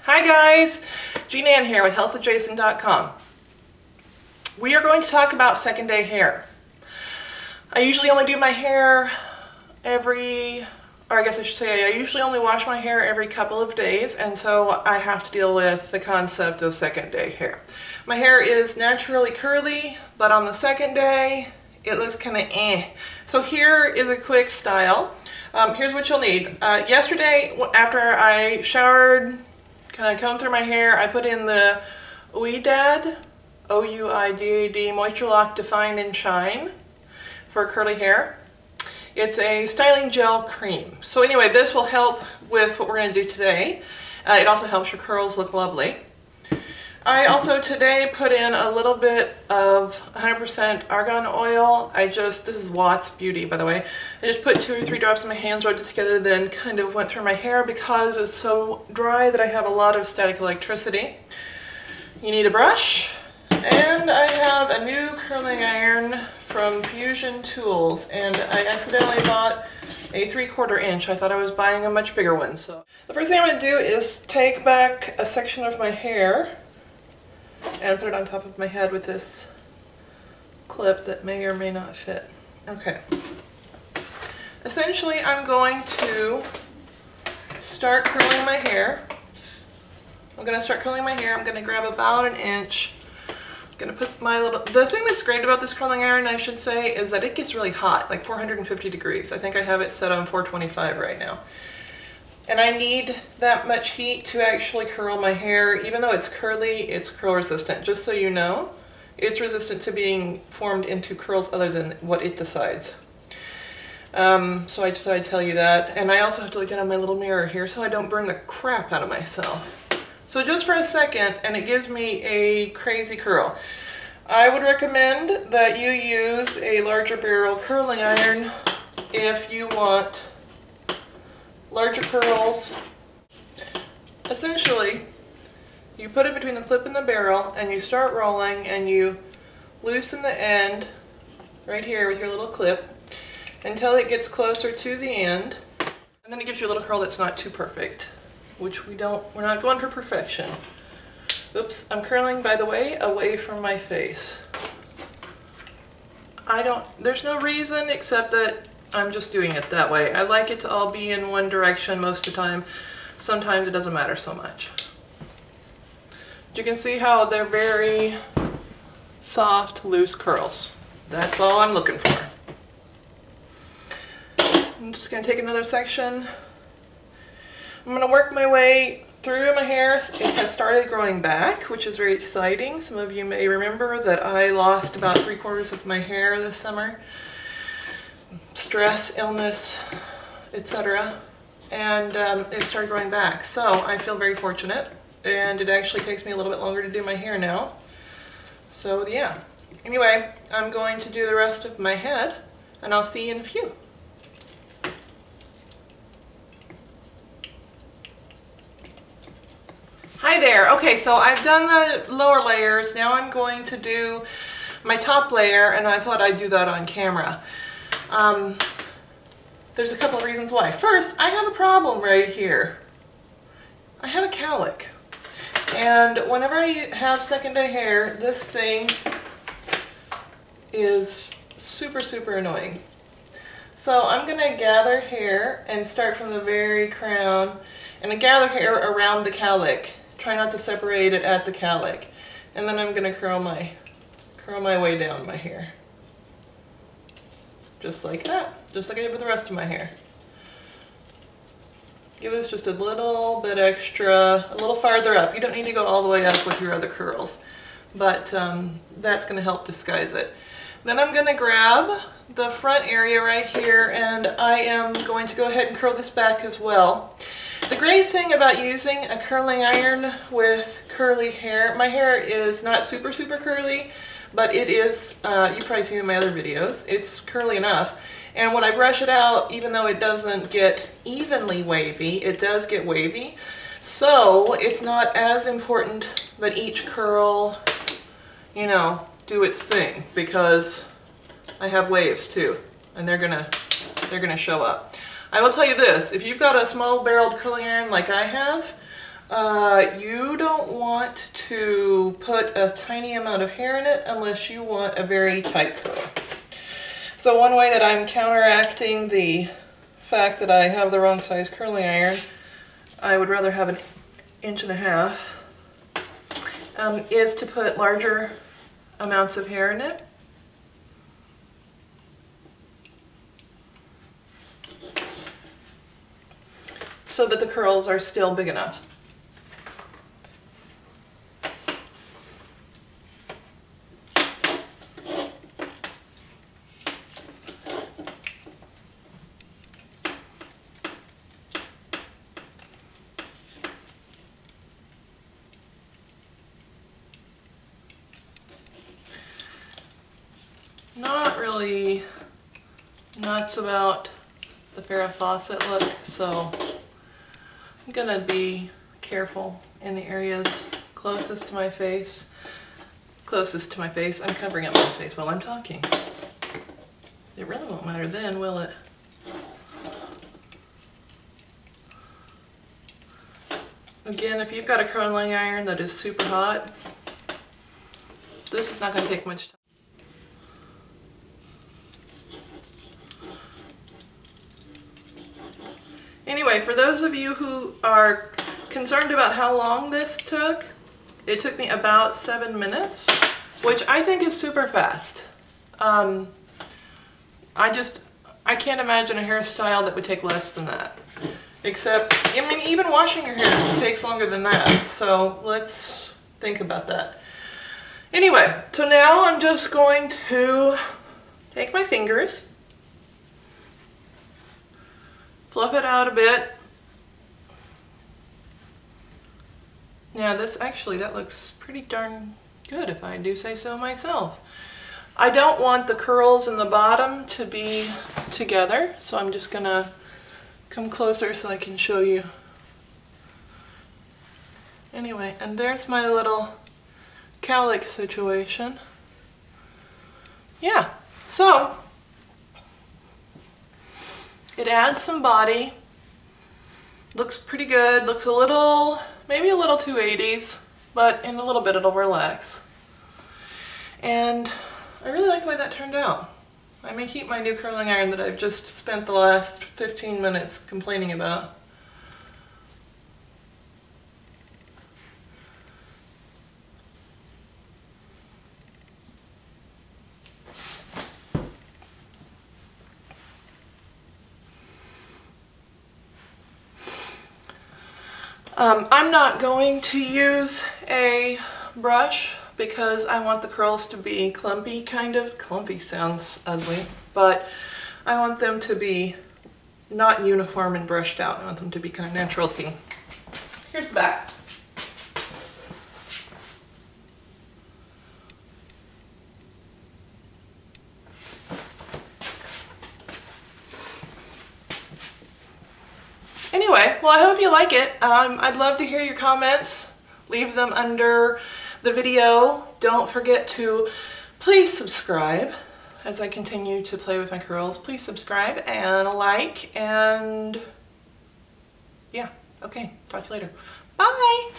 Hi guys, Jean Ann here with healthadjacent.com. We are going to talk about second day hair. I usually only do my hair I usually only wash my hair every couple of days, and so I have to deal with the concept of second day hair. My hair is naturally curly, but on the second day, it looks kind of eh. So here is a quick style. Here's what you'll need. Yesterday, after I showered, kind of combed through my hair, I put in the Ouidad, O-U-I-D-A-D, Moisture Lock Define and Shine for curly hair. It's a styling gel cream. So anyway, this will help with what we're going to do today. It also helps your curls look lovely. I also today put in a little bit of 100% argan oil. This is Watts Beauty, by the way. I just put 2 or 3 drops in my hands, rubbed it together, then kind of went through my hair because it's so dry that I have a lot of static electricity. You need a brush, and I have a new curling iron from Fusion Tools, and I accidentally bought a 3/4 inch. I thought I was buying a much bigger one. So the first thing I'm going to do is take back a section of my hair and put it on top of my head with this clip that may or may not fit. Okay. Essentially, I'm going to start curling my hair. I'm going to grab about 1 inch. I'm going to put my the thing that's great about this curling iron, I should say, is that it gets really hot, like 450 degrees. I think I have it set on 425 right now. And I need that much heat to actually curl my hair. Even though it's curly, it's curl resistant. Just so you know, it's resistant to being formed into curls other than what it decides. So I just thought I'd tell you that. And I also have to look down at my little mirror here so I don't burn the crap out of myself. So just for a second, and it gives me a crazy curl. I would recommend that you use a larger barrel curling iron if you want larger curls. Essentially, you put it between the clip and the barrel and you start rolling and you loosen the end right here with your little clip until it gets closer to the end, and then it gives you a little curl that's not too perfect, which we're not going for perfection. Oops, I'm curling, by the way, away from my face. There's no reason except that I'm just doing it that way. I like it to all be in one direction most of the time. Sometimes it doesn't matter so much. But you can see how they're very soft, loose curls. That's all I'm looking for. I'm just going to take another section. I'm going to work my way through my hair. It has started growing back, which is very exciting. Some of you may remember that I lost about 3/4 of my hair this summer. Stress, illness, etc. And it started growing back. So I feel very fortunate, and it actually takes me a little bit longer to do my hair now. So yeah. Anyway, I'm going to do the rest of my head, and I'll see you in a few. Hi there. Okay, so I've done the lower layers. Now I'm going to do my top layer, and I thought I'd do that on camera. There's a couple of reasons why. First, I have a problem right here. I have a cowlick. And whenever I have second day hair, this thing is super, super annoying. So I'm going to gather hair and start from the very crown, and I gather hair around the cowlick. Try not to separate it at the cowlick. And then I'm going to curl my way down my hair. Just like that. Just like I did with the rest of my hair. Give this just a little bit extra, a little farther up. You don't need to go all the way up with your other curls, but that's going to help disguise it. Then I'm going to grab the front area right here, and I am going to go ahead and curl this back as well. The great thing about using a curling iron with curly hair, my hair is not super, super curly, but it is, you've probably seen in my other videos, it's curly enough. And when I brush it out, even though it doesn't get evenly wavy, it does get wavy. So it's not as important that each curl, you know, do its thing, because I have waves too, and they're gonna show up. I will tell you this, if you've got a small barreled curling iron like I have, You don't want to put a tiny amount of hair in it unless you want a very tight curl. So one way that I'm counteracting the fact that I have the wrong size curling iron, I would rather have 1.5 inches, is to put larger amounts of hair in it. So that the curls are still big enough. Not really nuts about the Farrah Fawcett look, so I'm gonna be careful in the areas closest to my face. Closest to my face. I'm covering up my face while I'm talking. It really won't matter then, will it? Again, if you've got a curling iron that is super hot, this is not going to take much time. Anyway, for those of you who are concerned about how long this took, it took me about 7 minutes, which I think is super fast. I can't imagine a hairstyle that would take less than that. Except, I mean, even washing your hair takes longer than that, so let's think about that. Anyway, so now I'm just going to take my fingers, fluff it out a bit. Yeah, that looks pretty darn good if I do say so myself. I don't want the curls in the bottom to be together, so I'm just gonna come closer so I can show you. Anyway, and there's my little cowlick situation. Yeah, so it adds some body, looks pretty good, looks a little, maybe a little 280s, but in a little bit it'll relax. And I really like the way that turned out. I may keep my new curling iron that I've just spent the last 15 minutes complaining about. I'm not going to use a brush because I want the curls to be clumpy, kind of. Clumpy sounds ugly, but I want them to be not uniform and brushed out. I want them to be kind of natural looking. Here's the back. Anyway, well, I hope you like it. I'd love to hear your comments. Leave them under the video. Don't forget to please subscribe as I continue to play with my curls. Please subscribe and like, and yeah, okay, talk to you later. Bye!